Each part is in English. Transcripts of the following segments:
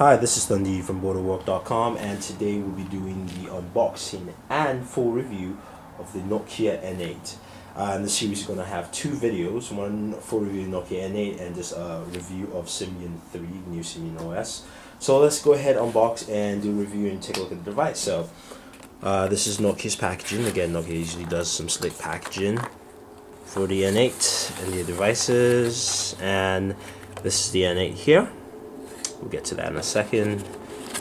Hi, this is Dundee from Booredatwork.com, and today we'll be doing the unboxing and full review of the Nokia N8. In the series, we're going to have two videos, one full review of Nokia N8 and just a review of Symbian 3, new Symbian OS. So let's go ahead, unbox and do a review and take a look at the device. So this is Nokia's packaging. Again, Nokia usually does some slick packaging for the N8 and the devices, and this is the N8 here. We'll get to that in a second.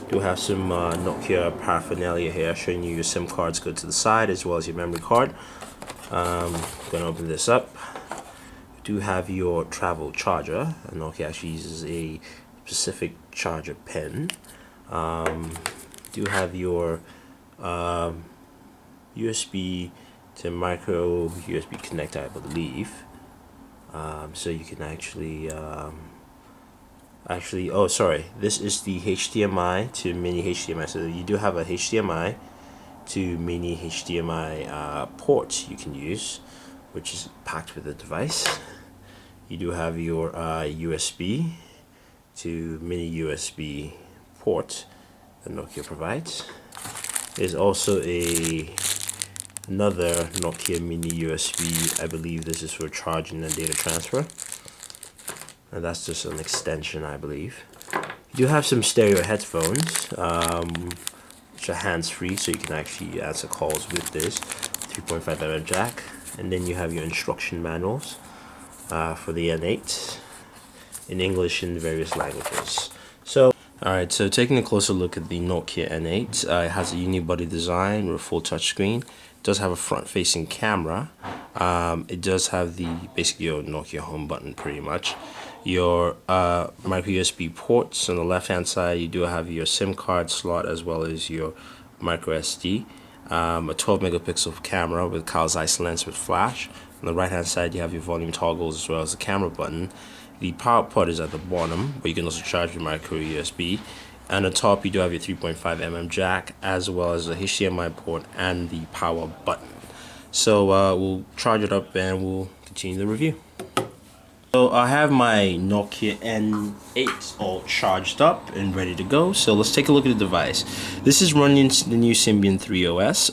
Do have some Nokia paraphernalia here, showing you your SIM cards go to the side as well as your memory card. I'm going to open this up. Do have your travel charger. Nokia actually uses a specific charger pin. Do have your USB to micro USB connector, I believe. So you can actually, oh sorry, this is the HDMI to mini HDMI. So you do have a HDMI to mini HDMI port you can use, which is packed with the device. You do have your USB to mini USB port that Nokia provides. There's also another Nokia mini USB. I believe this is for charging and data transfer. And that's just an extension, I believe. You do have some stereo headphones, which are hands-free, so you can actually answer calls with this 3.5mm jack. And then you have your instruction manuals for the N8 in English and various languages. So, alright, so taking a closer look at the Nokia N8, it has a unibody design with a full touchscreen. It does have a front-facing camera. It does have basically your Nokia home button, pretty much. Your micro USB ports on the left hand side. You do have your SIM card slot as well as your micro SD. A 12 megapixel camera with Carl's Zeiss lens with flash. On the right hand side you have your volume toggles as well as the camera button. The power port is at the bottom, but you can also charge your micro USB. And on top you do have your 3.5mm jack as well as the HDMI port and the power button. So we'll charge it up and we'll continue the review. So I have my Nokia N8 all charged up and ready to go. So let's take a look at the device. This is running the new Symbian 3 OS.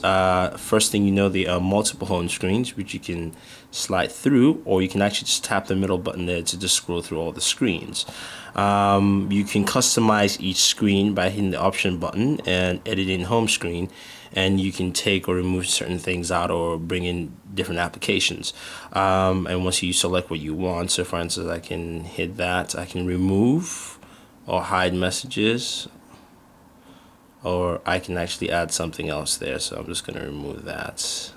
First thing you know, there are multiple home screens which you can slide through, or you can actually just tap the middle button there to just scroll through all the screens. You can customize each screen by hitting the option button and editing home screen, and you can take or remove certain things out or bring in different applications. And once you select what you want, so for instance I can hit that, I can remove or hide messages, or I can actually add something else there. So I'm just going to remove that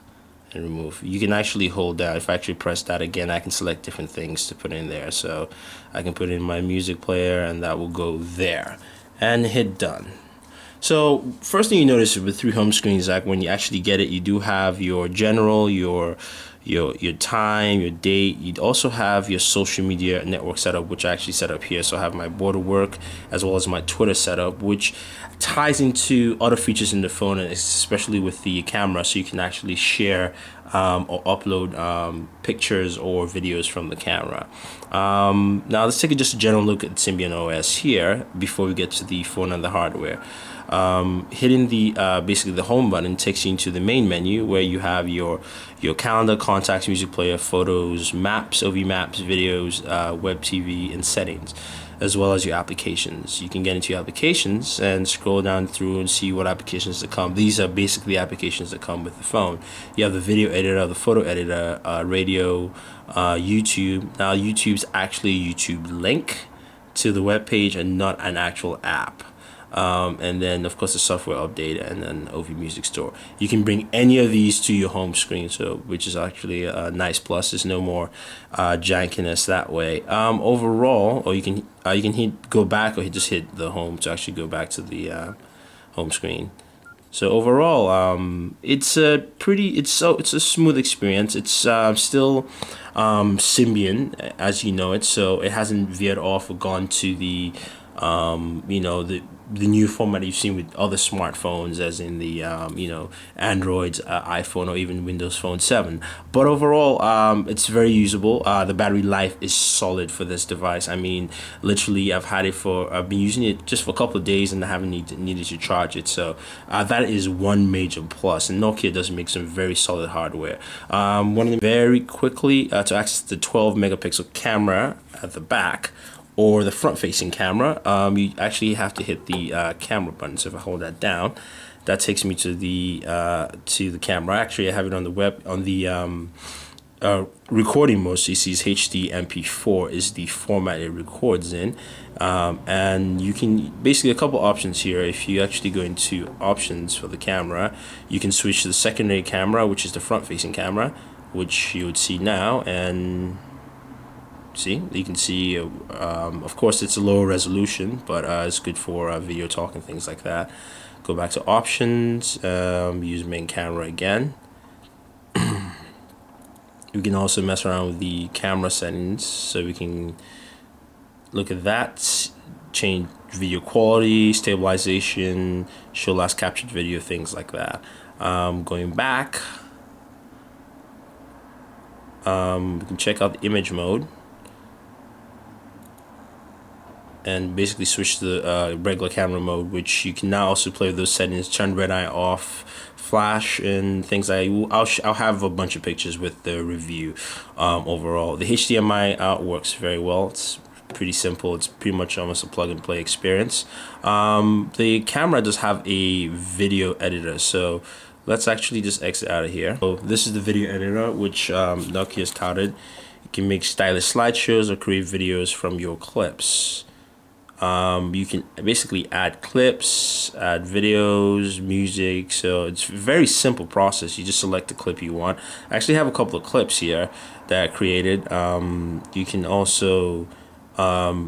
and remove. You can actually hold down. If I actually press that again, I can select different things to put in there. So I can put in my music player and that will go there, and hit done. So first thing you notice with 3 home screens, like when you actually get it, you do have your general, your time, your date. You'd also have your social media network setup, which I actually set up here. So I have my Booredatwork as well as my Twitter setup, which ties into other features in the phone, and especially with the camera, so you can actually share or upload pictures or videos from the camera. Now let's take just a general look at Symbian OS here before we get to the phone and the hardware. Hitting the basically the home button takes you into the main menu where you have your calendar, contacts, music player, photos, maps, OV maps, videos, web TV, and settings, as well as your applications. You can get into your applications and scroll down through and see what applications that come. These are basically applications that come with the phone. You have the video editor, the photo editor, radio, YouTube. Now YouTube's actually a YouTube link to the web page and not an actual app. And then of course the software update and then OV Music Store. You can bring any of these to your home screen, so which is actually a nice plus. There's no more jankiness that way. Overall, or you can go back or just hit the home to actually go back to the home screen. So overall, it's a smooth experience. It's still Symbian as you know it, so it hasn't veered off or gone to the you know, the new format you've seen with other smartphones, as in the you know, Android's iPhone, or even Windows Phone 7. But overall, it's very usable. The battery life is solid for this device. I mean, literally, I've been using it just for a couple of days, and I haven't needed to charge it. So that is one major plus. And Nokia does make some very solid hardware. One of them, very quickly, to access the 12 megapixel camera at the back, or the front-facing camera, you actually have to hit the camera button. So if I hold that down, that takes me to the camera. Actually, I have it on the web, on the recording mode. So you see HD MP4 is the format it records in, and you can basically, a couple options here. If you actually go into options for the camera, you can switch to the secondary camera, which is the front-facing camera, which you would see now, and see, you can see, of course, it's a lower resolution, but it's good for video talk and things like that. Go back to options, use main camera again. We can also mess around with the camera settings, so we can look at that, change video quality, stabilization, show last captured video, things like that. Going back, we can check out the image mode, and basically switch to the regular camera mode, which you can now also play with those settings, turn red eye off, flash, and things. I'll have a bunch of pictures with the review. Overall, the HDMI out works very well. It's pretty simple. It's pretty much almost a plug and play experience. The camera does have a video editor, so let's actually just exit out of here. So this is the video editor, which Nokia has touted. You can make stylish slideshows or create videos from your clips. You can basically add clips, add videos, music. So it's a very simple process. You just select the clip you want. I actually have a couple of clips here that I created. You can also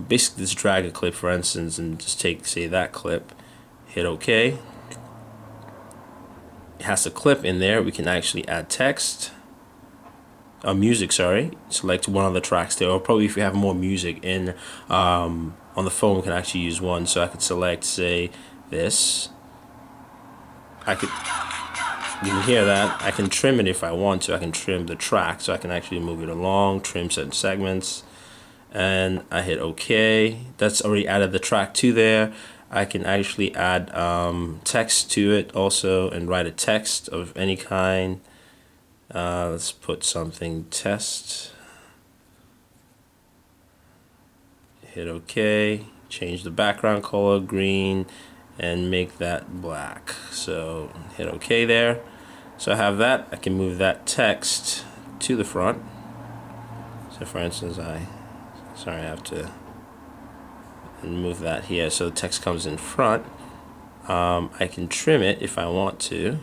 basically just drag a clip, for instance, and just take, say, that clip, hit OK. It has the clip in there. We can actually add text. Music, sorry. Select one of the tracks there, or probably if you have more music in on the phone, we can actually use one. So I could select, say, this. You can hear that. I can trim it if I want to. I can trim the track, so I can actually move it along, trim certain segments, and I hit OK. That's already added the track to there. I can actually add text to it also, and write a text of any kind. Let's put something test. Hit OK. Change the background color green and make that black. So hit OK there. So I have that. I can move that text to the front. So for instance, I have to move that here so the text comes in front. I can trim it if I want to,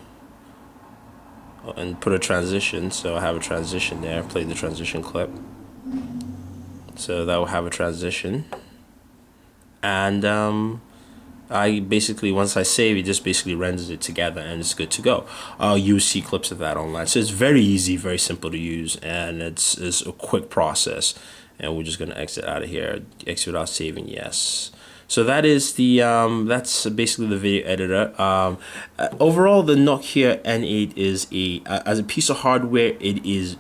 and put a transition. So I have a transition there. Play the transition clip. So that will have a transition, and I basically, once I save it, just basically renders it together, and it's good to go. You see clips of that online, so it's very easy, very simple to use, and it's a quick process. And we're just gonna exit out of here. Exit without saving, yes. So that is the that's basically the video editor. Overall, the Nokia N8 is as a piece of hardware, it is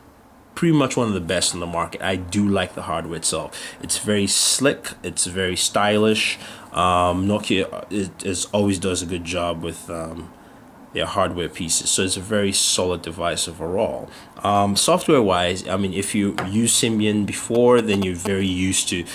pretty much one of the best on the market. I do like the hardware itself. It's very slick. It's very stylish. Nokia always does a good job with their hardware pieces, so it's a very solid device overall. Software wise, I mean, if you use Symbian before, then you're very used to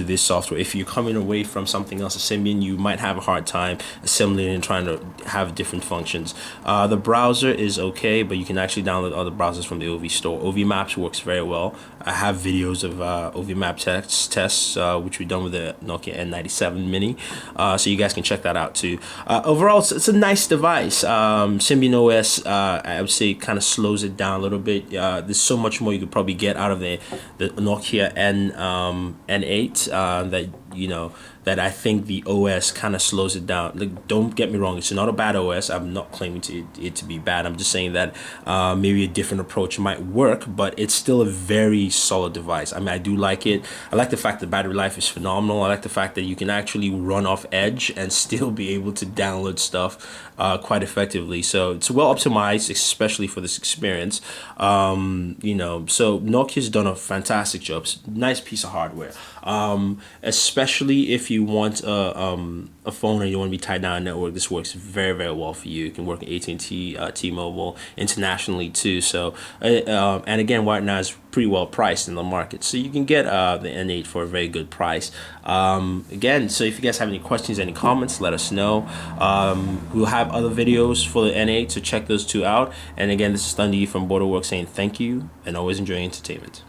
this software. If you're coming away from something else, a Symbian, you might have a hard time assembling and trying to have different functions. The browser is okay, but you can actually download other browsers from the OV store. OV Maps works very well. I have videos of OV Map tests, which we've done with the Nokia N97 Mini, so you guys can check that out too. Overall, it's a nice device. Symbian OS, I would say, kind of slows it down a little bit. There's so much more you could probably get out of the Nokia N8 that, you know, that I think the OS kind of slows it down. Like, don't get me wrong, it's not a bad OS. I'm not claiming it to be bad. I'm just saying that maybe a different approach might work, but it's still a very solid device. I mean, I do like it. I like the fact that battery life is phenomenal. I like the fact that you can actually run off Edge and still be able to download stuff quite effectively. So it's well optimized, especially for this experience. You know, so Nokia's done a fantastic job. It's a nice piece of hardware, especially if you want a phone and you want to be tied down a network. This works very, very well for you. It can work in AT&T, T-Mobile, internationally too. So and again, right now it's pretty well priced in the market, so you can get the N8 for a very good price. Again, so if you guys have any questions, any comments, let us know. We'll have other videos for the N8, so check those two out. And again, this is Thunder from Booredatwork saying thank you and always enjoy entertainment.